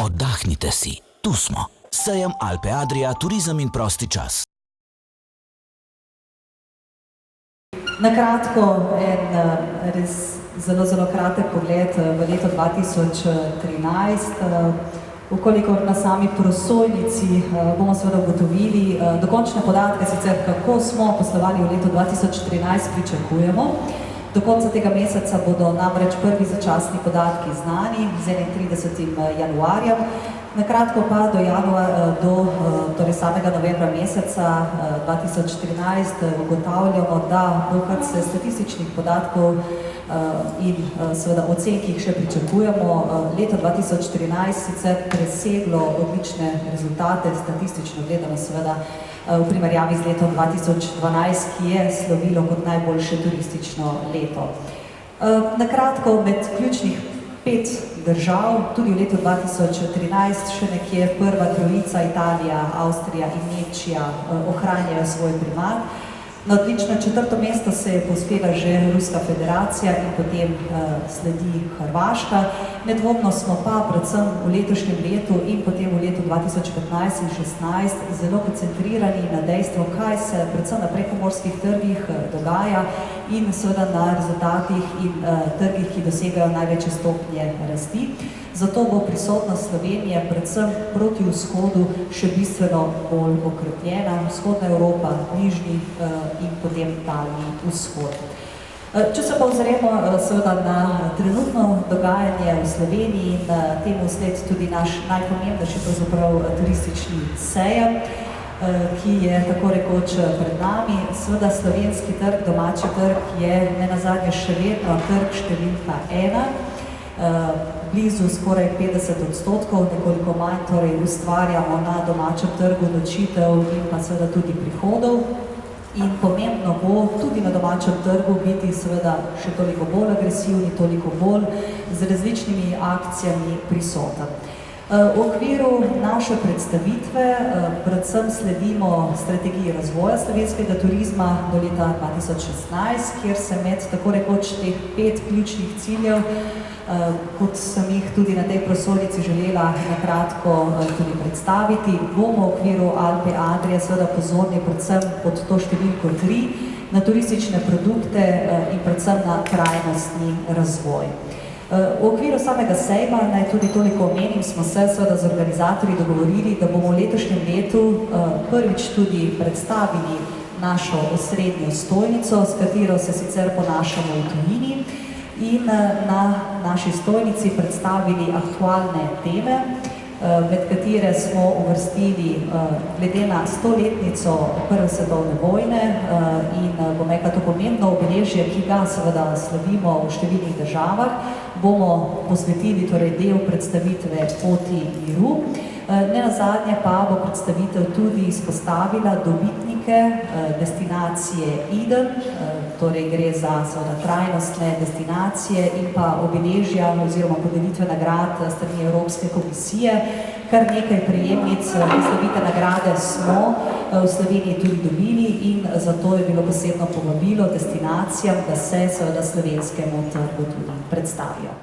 Oddahnite si, tu smo. Sejem Alpe Adria, turizem in prosti čas. Na kratko, res zelo kratek pogled v leto 2013. Vkolikor na sami prosojnici bomo seveda ugotovili dokončne podatke, sicer kako smo poslovali v letu 2013, pričakujemo. Do konca tega meseca bodo namreč prvi začasni podatki znani z 31. januarjem. Na kratko pa do samega novembra meseca 2014 ugotavljamo, da bo, kar se statističnih podatkov in seveda ocen, ki jih še pričakujemo, leto 2014 sicer preseglo odlične rezultate, statistično gledano seveda v primerjavi z letom 2012, ki je slovilo kot najboljše turistično leto. Na kratko, med ključnih 5 držav, tudi v letu 2013 še nekje prva trojica, Italija, Avstrija in Nemčija, ohranjajo svoj primat. Na odlično 4. mesto se je povzpela že Ruska federacija in potem sledi Hrvaška. Nedvomno smo pa predvsem v letošnjem letu in potem v letu 2015 in 2016 zelo koncentrirani na dejstvo, kaj se predvsem na prekomorskih trgih dogaja in seveda na rezultatih in trgih, ki dosegajo največje stopnje rasti. Zato bo prisotnost Slovenije predvsem proti vzhodu še bistveno bolj okrepljena. Vzhodna Evropa, bližnji in potem daljni vzhod. Če se pa ozremo seveda na trenutno dogajanje v Sloveniji in temu sled tudi naš najpomembnejši pravzaprav turistični sejem, ki je tako rekoč pred nami. Seveda slovenski trg, domači trg je nenazadnje še vedno trg številka 1. Blizu skoraj 50%, nekoliko manj, torej ustvarjamo na domačem trgu nočitev in pa seveda tudi prihodov. In pomembno bo tudi na domačem trgu biti seveda še toliko bolj agresivni, toliko bolj z različnimi akcijami prisoten. V okviru naše predstavitve predvsem sledimo strategiji razvoja slovenskega turizma do leta 2016, kjer se med tako rekoč teh 5 ključnih ciljev, kot sem jih tudi na tej prosojnici želela na kratko tudi predstaviti, bomo v okviru Alpe Adria seveda pozorni predvsem pod to številko 3 na turistične produkte in predvsem na trajnostni razvoj. V okviru samega sejma, naj tudi toliko omenim, smo se seveda z organizatorji dogovorili, da bomo v letošnjem letu prvič tudi predstavili našo osrednjo stojnico, s katero se sicer ponašamo v tujini, in na naši stojnici predstavili aktualne teme, med katere smo uvrstili glede na 100-letnico Prve svetovne vojne in bom rekla to pomembno obeležje, ki ga seveda slavimo v številnih državah, bomo posvetili torej del predstavitve Poti miru. Nenazadnje pa bo predstavitev tudi izpostavila dobitnike destinacije Eden, torej gre za seveda trajnostne destinacije in pa obeležja oziroma podelitve nagrad strani Evropske komisije. Kar nekaj prejemnic predstavite nagrade smo v Sloveniji tudi dobili in zato je bilo posebno povabilo destinacijam, da se seveda slovenskemu trgu tudi predstavijo.